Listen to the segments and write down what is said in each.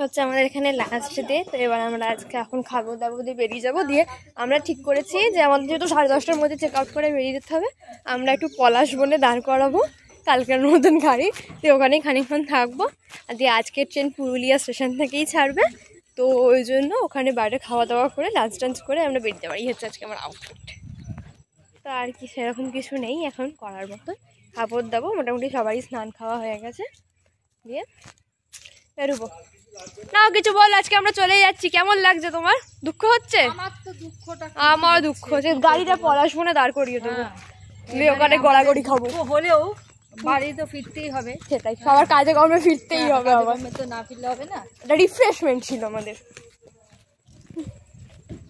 হচ্ছে আমাদের এখানে লাস্ট ডে। তো এবার আমরা আজকে এখন খাবো দাবো দিয়ে বেরিয়ে যাবো। দিয়ে আমরা ঠিক করেছি যে আমাদের যেহেতু 10:30টার মধ্যে চেক আউট করে বেরিয়ে যেতে হবে, আমরা একটু পলাশ বনে দাঁড় করাবো কালকের মতন গাড়ি, দিয়ে ওখানেই খানিকক্ষণ থাকবো। আর দিয়ে আজকের ট্রেন পুরুলিয়া স্টেশন থেকেই ছাড়বে, তো ওই জন্য ওখানে বাইরে খাওয়া দাওয়া করে লাঞ্চ টাঞ্চ করে আমরা বেরিয়ে যাবো। এই হচ্ছে আজকে আমার আউটফিট। তো আর কি সেরকম কিছু নেই এখন করার মতন। খাবার দাবো মোটামুটি সবারই স্নান খাওয়া হয়ে গেছে, দিয়ে বেরোবো। নাও কিছু বল, আজকে আমরা চলে যাচ্ছি, কেমন লাগছে তোমার? দুঃখ হচ্ছে? আমার দুঃখ হচ্ছে, গাড়িটা পলাশ বনে দাঁড় করিয়ে দেবো, দিয়ে ওখানে গড়াগড়ি খাবো। হলেও বাড়ি তো ফিরতেই হবে, সেটাই সবার কাজে কর্মে ফিরতেই হবে, আবার তো না ফিরলে হবে না। এটা রিফ্রেশমেন্ট ছিল আমাদের,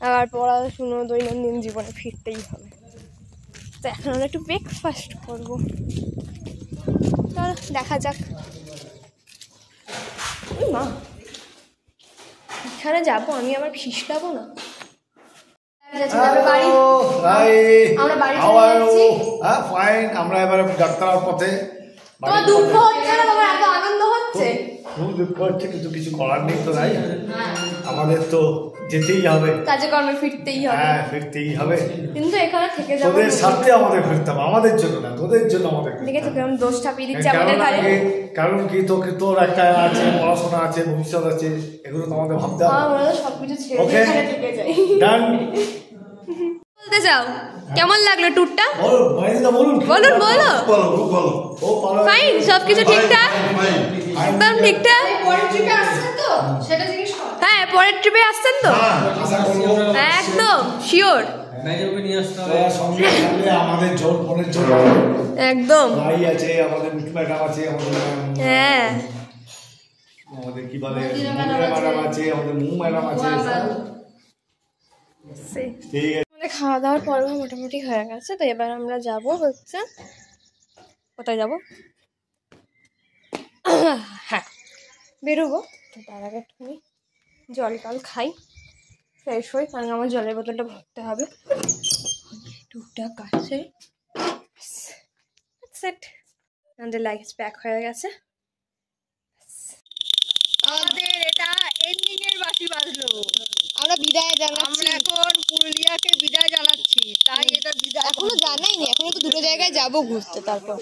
আবার পড়াশুনো দৈনন্দিন জীবনে ফিরতেই হবে। তো এখন আমরা একটু ব্রেকফাস্ট করবো, চল দেখা যাক। মা এখানে যাবো আমি, আবার ফিসলাবো না। আমরা এবারে যাত্রার পথে। দুঃখ হচ্ছে না, তোমার এত আনন্দ হচ্ছে? খুব দুঃখ হচ্ছে, কিন্তু কিছু করার নেই তো। তাই আমাদের তো যেতেই হবে, কাজে কর্মে ফিরতেই হবে। হ্যাঁ, ফিরতেই হবে, কিন্তু এখানে থেকে যাবো। তোদের সাথে আমাদের ফিরতে হবে, আমাদের জন্য না, তোদের জন্য আমাদের। দেখেছো কেমন দোষ চাপিয়ে দিচ্ছে আমাদের ঘাড়ে? কারণ কি, তোর একটা আছে, পড়াশোনা আছে, ভবিষ্যৎ আছে, এগুলো তো আমাদের ভাবতে হবে। আমরা সবকিছু ছেড়ে এখানে থেকে যাই। ডান। বলতে যাও কেমন লাগলো ট্যুরটা? বলুন বলুন বলো। ফাইন, সবকিছু ঠিকঠাক, একদম ঠিকঠাক। হ্যাঁ, পরের ট্রিপে আসছেন তো? একদম শিওর। আমাদের জোর ফোনের জন্য একদম ভাই আছে, আমাদের ম্যাডাম আছে, হ্যাঁ আমাদের কি বলে ম্যাডাম আছে, আমাদের ম্যাডাম আছে। আমাদের খাওয়া দাওয়ার পর্ব মোটামুটি হয়ে গেছে। তো এবার আমরা যাব হচ্ছে, কোথায় যাব? হ্যাঁ, বেরোবো। তো তার আগে একটুখানি জল টল খাই, ফ্রেশ হই, কারণ আমার জলের বোতলটা ভরতে হবে। টুকটাক আছে, আমাদের লাগেজ প্যাক হয়ে গেছে। আমাদের এটা এন্ডিং এর বাতি বাজলো, আমরা বিদায় জানাচ্ছি। আমরা এখন পুরুলিয়াকে বিদায় জানাচ্ছি, তাই এটা বিদায় এখনো জানাইনি, এখনো তো দুটো জায়গায় যাবো ঘুরতে। তারপর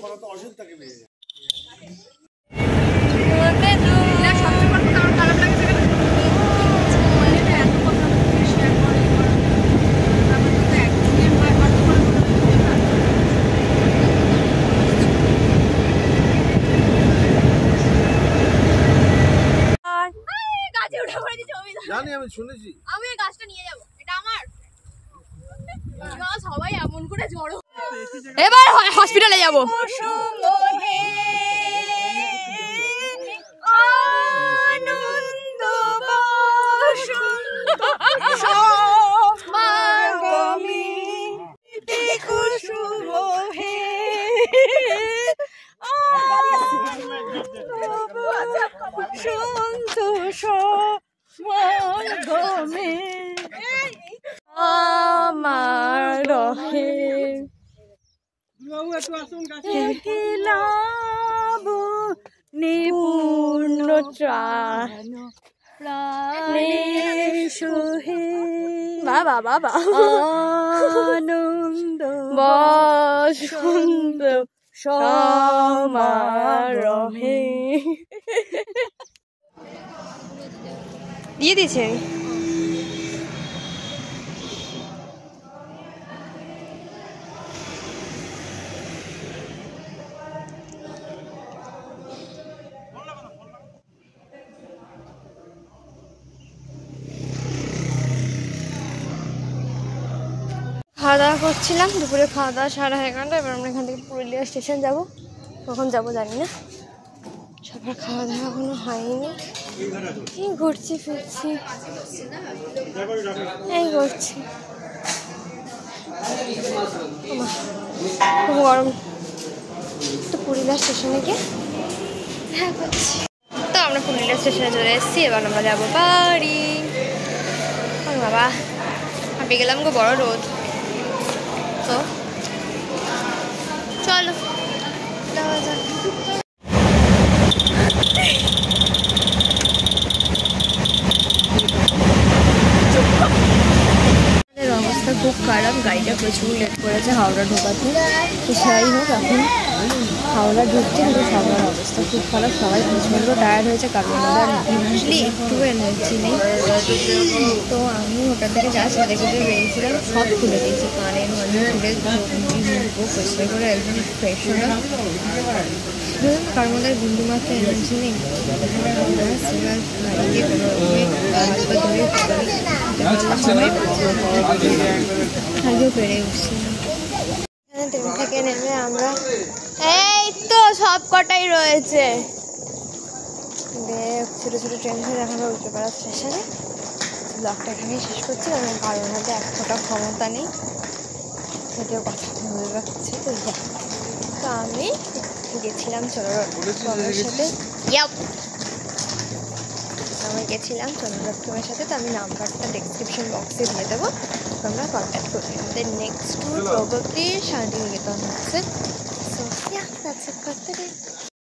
জানি, আমি শুনেছি। আমি এই গাছটা নিয়ে যাবো, এটা আমার। সবাই এমন করে জড়ো, এবার হসপিটালে যাবো। নিপূর্ণ বাবা বাবা আনন্দ বসন্ত সমারোহে দিয়ে দিয়েছে। খাওয়া দাওয়া করছিলাম, দুপুরে খাওয়া দাওয়া সারা হয়ে গেল। এবার আমরা এখান থেকে পুরুলিয়া স্টেশন যাব, কখন যাবো জানি না। সবার খাওয়া দাওয়া এখনো হয়নি, এই ঘুরছি ফিরছি, এই করছি। খুব গরম, তো পুরুলিয়া স্টেশনে গিয়ে দেখা করছি। তো আমরা পুরুলিয়া স্টেশনে চলে এসেছি, এবার আমরা যাবো বাড়ি। বাবা হাঁপে গেলাম গো, বড় রোদ। তো চলো যাওয়া যাক। খুব খারাপ, গাড়িটা প্রচুর লেট করেছে হাওড়া ঢোকাতে। তো যাই হোক, এখন হাওড়া ঢুকছে, কিন্তু সবার অবস্থা খুব খারাপ, সবাই প্রচণ্ড টায়ার্ড হয়েছে, কারণ ওদের ইউজুয়ালি একটু এনার্জি নেই। তো আমি ওটা থেকে যা সাথে সাথে বেরিয়েছিলাম সব খুলে দিয়েছি, কানের মধ্যে খুলে পরিষ্কার করে একদম ফ্রেশ হলো, কারণ ওদের গুন্ডু মাত্র এনার্জি নেই। এবার গাড়িতে কোনো হাত পা ধরে আগেও পেরে উঠছি। ট্রেন থেকে নেমে আমরা এই তো সব কটাই রয়েছে, ছোটো ছোটো ট্রেন ধরে আমরা উঠে পড়া স্টেশনে। ব্লগটা এখানেই শেষ করছি, কারণ কারোর মধ্যে এক ফোঁটা ক্ষমতা নেই, সেটাও কথা বলে রাখছে। তো আমি গেছিলাম চন্দ্ররথমের সাথে, আমি গেছিলাম চন্দ্ররথমের সাথে। তো আমি নাম্বারটা ডেসক্রিপশন বক্সে দিয়ে দেবো, তোমরা কন্ট্যাক্ট করবে। আমাদের নেক্সট ট্যুর প্রবাবলি শান্তিনিকেতন হচ্ছে। So that's it for today.